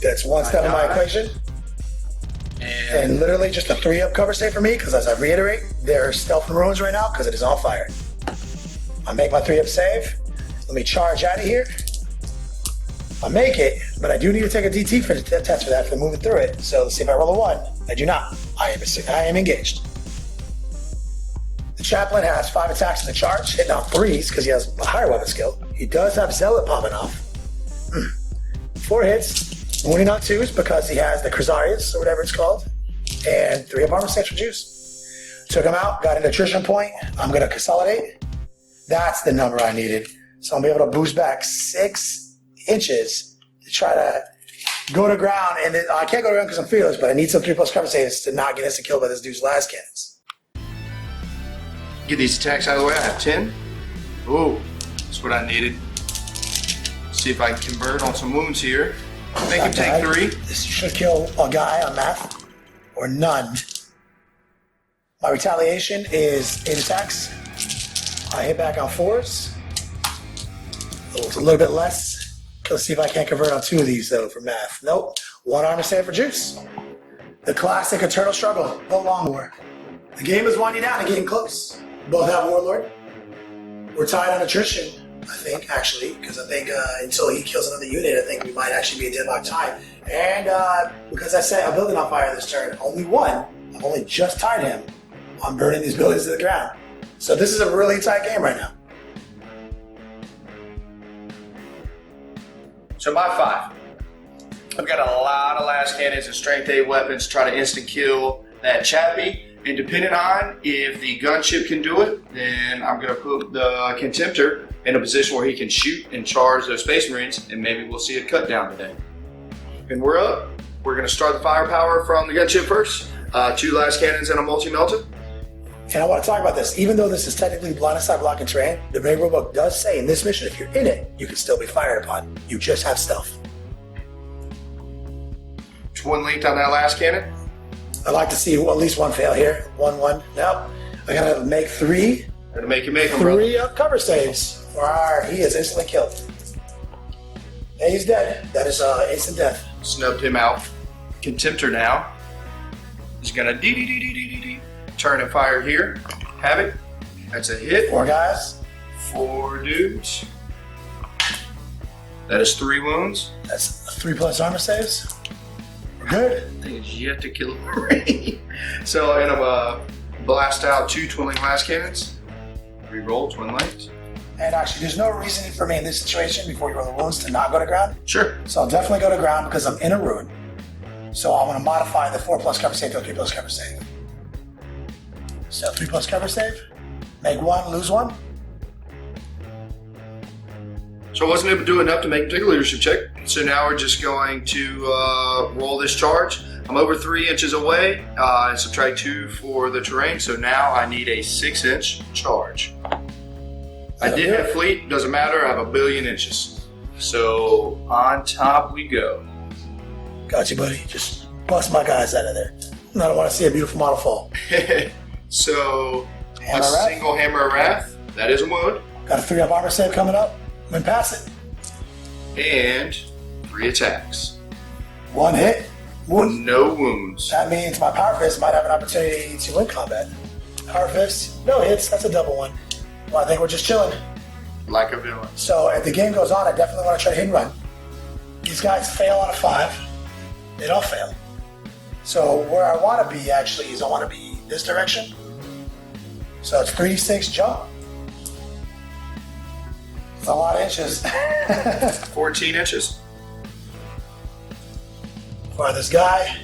That's one step in my equation. And literally just a 3-up cover save for me because, as I reiterate, they're stealth and ruins right now because it is on fire. I make my 3-up save. Let me charge out of here. I make it, but I do need to take a DT for the test for that for moving through it. So let's see if I roll a 1. I do not. I am engaged. The chaplain has 5 attacks in the charge, hitting on 3s because he has a higher weapon skill. He does have Zealot popping off. 4 hits, wounding on 2s because he has the Cruzarius or whatever it's called, and 3-up armor saves for Juice. Took him out, got an attrition point. I'm going to consolidate. That's the number I needed. So I'm going to be able to boost back 6 inches to try to go to ground. And I can't go to ground because I'm fearless, but I need some 3+ cover saves to not get instant killed by this dude's last cannons. Get these attacks out of the way. I have 10. Ooh, that's what I needed. See if I can convert on some wounds here. Make him take 3. This should kill a guy on math, or none. My retaliation is 8 attacks. I hit back on 4s. A little bit less. Let's see if I can't convert on 2 of these, though, for math. Nope. 1 armor save for Juice. The classic eternal struggle, the long war. The game is winding down and getting close. Both have Warlord. We're tied on attrition, I think, actually, because I think until he kills another unit, I think we might actually be a deadlock tie. And because I set a building on fire this turn, only 1. I've only just tied him on burning these buildings to the ground. So this is a really tight game right now. So my 5. I've got a lot of last cannons and strength 8 weapons to try to instant kill that chappie. And depending on if the gunship can do it, then I'm going to put the Contemptor in a position where he can shoot and charge those Space Marines, and maybe we'll see a cut down today. And we're up. We're going to start the firepower from the gunship first. 2 last cannons and a multi-melta. And I want to talk about this. Even though this is technically blind side blocking terrain, the main rulebook does say in this mission, if you're in it, you can still be fired upon. You just have stealth. Twin linked on that last cannon. I'd like to see at least 1 fail here. 1-1. Nope. I gotta make 3. Gotta make him, bro. 3 cover saves. Or he is instantly killed. And he's dead. That is instant death. Snubbed him out. Contemptor now. He's gonna turn and fire here. Havoc. That's a hit. 4 guys. 4 dudes. That is 3 wounds. That's 3+ armor saves. We're good. I think it's yet to kill a Marine. So I'm gonna blast out 2 twinling blast cannons. Reroll twin lights. And actually, there's no reason for me in this situation before you roll the wounds to not go to ground. Sure. So I'll definitely go to ground because I'm in a ruin. So I'm going to modify the 4+ cover save to a 3+ cover save. So 3+ cover save. Make 1, lose 1. So I wasn't able to do enough to make a particular leadership check. So now we're just going to roll this charge. I'm over 3 inches away and subtract 2 for the terrain. So now I need a 6-inch charge. I did have fleet, doesn't matter, I have a billion inches. So on top we go. Got you, buddy. Just bust my guys out of there. I don't want to see a beautiful model fall. So Hammer a Wrath. single hammer of wrath, that is a wound. Got a 3-up armor save coming up. Went past it. And 3 attacks. 1 hit. Wound. No wounds. That means my Power Fist might have an opportunity to win combat. Power Fist, no hits. That's a double one. Well, I think we're just chilling. Like a villain. So if the game goes on, I definitely want to try to hit and run. These guys fail on a 5. They don't fail. So where I want to be actually is I want to be this direction. So it's 3d6 jump. It's a lot of inches. 14 inches. For this guy,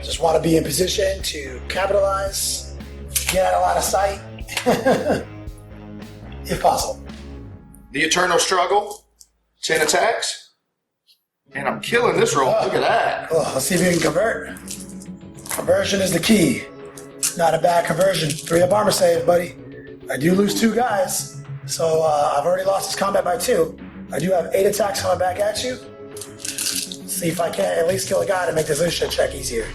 just want to be in position to capitalize, get out of line of sight, if possible. The Eternal Struggle, 10 attacks. And I'm killing this roll. Look at that. Cool. Let's see if we can convert. Conversion is the key. Not a bad conversion. 3-up armor save, buddy. I do lose 2 guys, so I've already lost this combat by 2. I do have 8 attacks coming back at you. See if I can at least kill a guy to make this leadership check easier.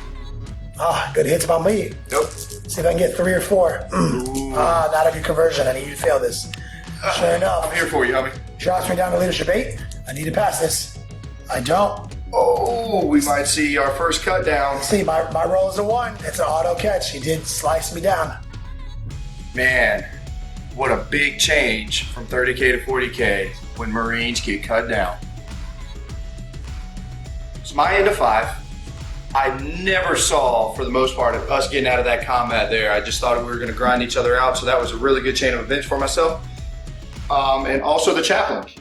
Good hits about me. Nope. See if I can get 3 or 4. Not a good conversion. I need you to fail this. Sure enough. I'm here for you, homie. Drops me down to leadership 8. I need to pass this. I don't. Oh, we might see our first cut down. See, my roll is a 1. It's an auto catch. He did slice me down. Man, what a big change from 30K to 40K when Marines get cut down. It's my end of 5. I never saw, for the most part, of us getting out of that combat there. I just thought we were going to grind each other out, so that was a really good chain of events for myself. And also the chaplain.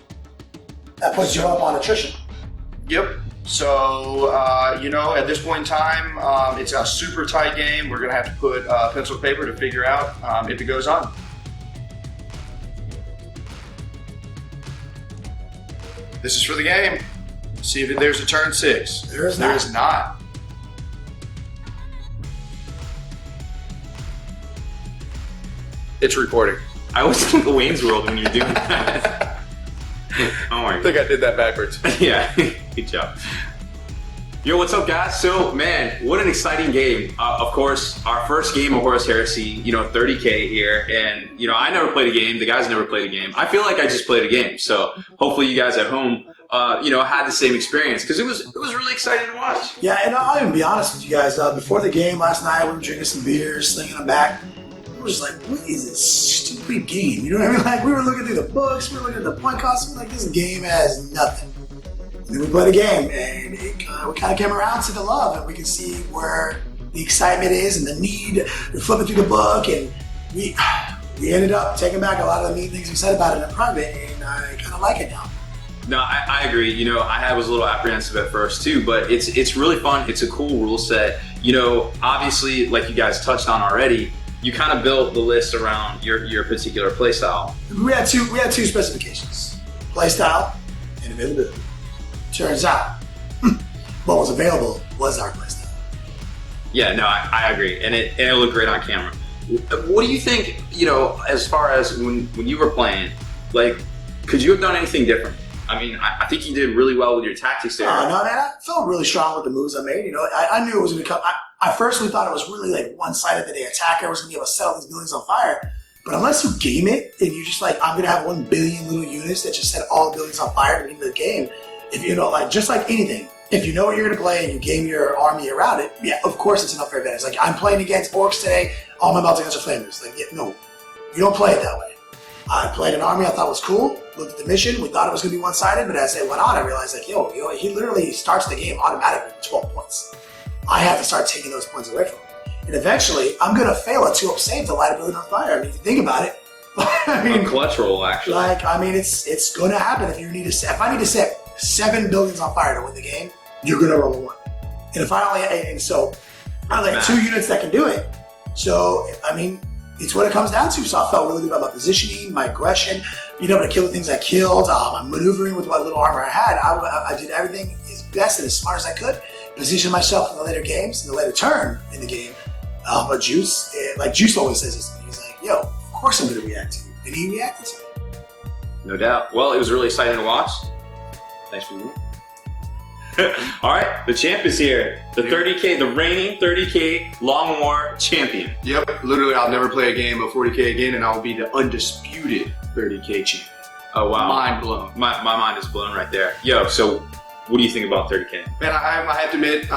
That puts you up on attrition. Yep. So, at this point in time, it's a super tight game. We're going to have to put pencil to paper to figure out if it goes on. This is for the game. See if there's a turn 6. There is not. It's recording. I always think of Wayne's World when you're doing that. Oh my I think I did that backwards. Yeah, good job. Yo, what's up, guys? So, man, what an exciting game. Of course, our first game of Horus Heresy, 30K here. And, I never played a game. The guys never played a game. I feel like I just played a game. So, hopefully you guys at home, had the same experience. Because it was really exciting to watch. Yeah, and I'll even be honest with you guys. Before the game last night, we were drinking some beers, slinging them back. We were just like, what is this stupid game? You know what I mean? Like, we were looking through the books, we were looking at the point costs, we were like, this game has nothing. And then we played a game, and we kind of came around to the love, and we can see where the excitement is and the need. We're flipping through the book, and we ended up taking back a lot of the mean things we said about it in private, and I kind of like it now. No, I agree. I was a little apprehensive at first too, but it's really fun. It's a cool rule set. Obviously, like you guys touched on already, you kind of built the list around your particular playstyle. We had two specifications: playstyle and availability. Turns out, what was available was our playstyle. Yeah, no, I agree, and it looked great on camera. What do you think? As far as when you were playing, like, could you have done anything different? I mean, I think you did really well with your tactics there. No, man, I felt really strong with the moves I made. I knew it was going to come. I firstly thought it was really like one-sided, that the attacker was going to be able to set all these buildings on fire. But unless you game it and you're just like, I'm going to have 1 billion little units that just set all the buildings on fire at the end of the game, if just like anything, if you know what you're going to play and you game your army around it, yeah, of course it's an unfair advantage. Like, I'm playing against orcs today, all my melting guns are flamers. Like, no, you don't play it that way. I played an army I thought was cool. looked at the mission. We thought it was going to be one-sided, but as it went on, I realized like, he literally starts the game automatically with 12 points. I have to start taking those points away from him. And eventually, I'm going to fail a 2-up save to light a building on fire. I mean, if you think about it, I mean, a clutch roll, actually. It's going to happen if if I need to set 7 buildings on fire to win the game, you're going to roll a 1. And if I only have 2 units that can do it. So, I mean, it's what it comes down to. So I felt really good about my positioning, my aggression, being able to kill the things I killed, my maneuvering with what little armor I had. I did everything as best and as smart as I could, position myself in the later games, in the later turn in the game. But Juice always says this to me. He's like, yo, of course I'm going to react to you. And he reacted to me. No doubt. Well, it was really exciting to watch. Thanks for that. All right, the champ is here. The 30K, the reigning 30K Long War champion. Yep, literally, I'll never play a game of 40K again, and I'll be the undisputed 30K champion. Oh, wow. Mind blown. My mind is blown right there. Yo, so what do you think about 30K? Man, I have to admit,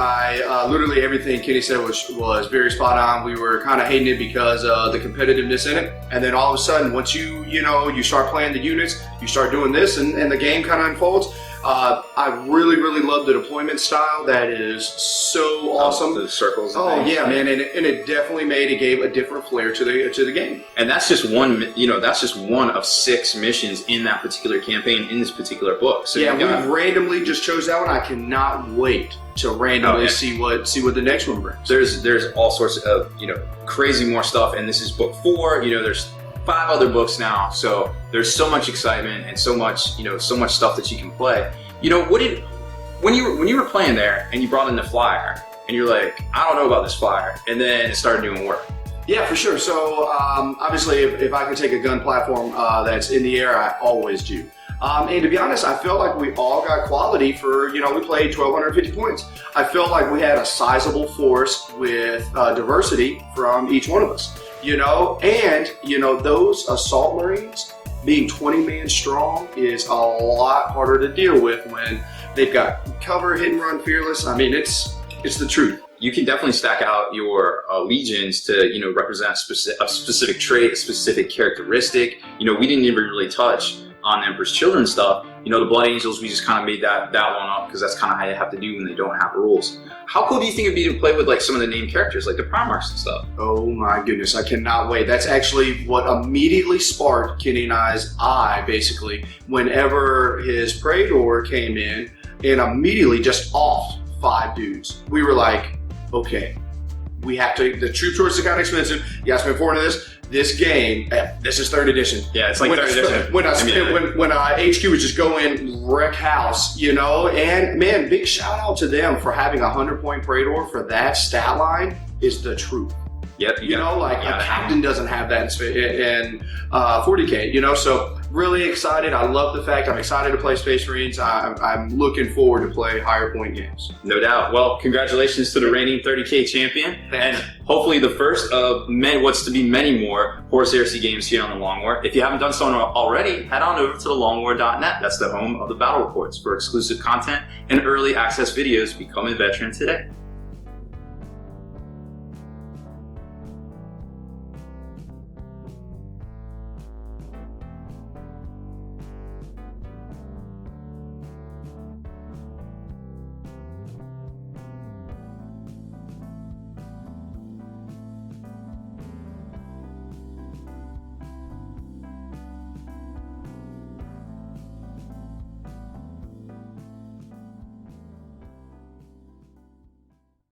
literally everything Kenny said was very spot on. We were kind of hating it because of the competitiveness in it. And then all of a sudden, once you start playing the units, you start doing this, and the game kind of unfolds. I really, really love the deployment style. That is so awesome. The circles. And things. Yeah, man, and it definitely gave a different flair to the game. And that's just one. That's just one of 6 missions in that particular campaign in this particular book. So yeah, we randomly just chose that one. I cannot wait to randomly see what the next one brings. There's all sorts of crazy more stuff, and this is book 4. There's 5 other books now, so there's so much excitement and so much stuff that you can play. When you were playing there and you brought in the flyer and you're like, I don't know about this flyer, and then it started doing work. Yeah, for sure. So obviously, if I can take a gun platform that's in the air, I always do. And to be honest, I felt like we all got quality for, we played 1,250 points. I felt like we had a sizable force with diversity from each one of us. Those assault marines being 20 man strong is a lot harder to deal with when they've got cover, hit and run, fearless. I mean, it's the truth. You can definitely stack out your legions to represent a specific trait, a specific characteristic. We didn't even really touch on Emperor's Children stuff. The Blood Angels, we just kind of made that one up because that's kind of how you have to do when they don't have rules. How cool do you think it'd be to play with like some of the named characters, like the Primarchs and stuff? Oh my goodness, I cannot wait. That's actually what immediately sparked Kenny and I's eye, basically, whenever his Praetor came in and immediately just offed 5 dudes. We were like, okay, we have to, the troop choices got expensive. You guys spend 4 into this. This game, this is 3rd edition. Yeah, it's like 3rd edition. When HQ would just go in, wreck house, and man, big shout out to them for having 100-point Praetor for that stat line is the truth. Yep. A captain doesn't have that in 40K, so really excited. I love the fact I'm excited to play Space Marines. I'm looking forward to play higher point games. No doubt. Well, congratulations to the reigning 30K champion. And hopefully the first of what's to be many more Horus Heresy games here on the Long War. If you haven't done so already, head on over to thelongwar.net. That's the home of the battle reports for exclusive content and early access videos. Become a veteran today.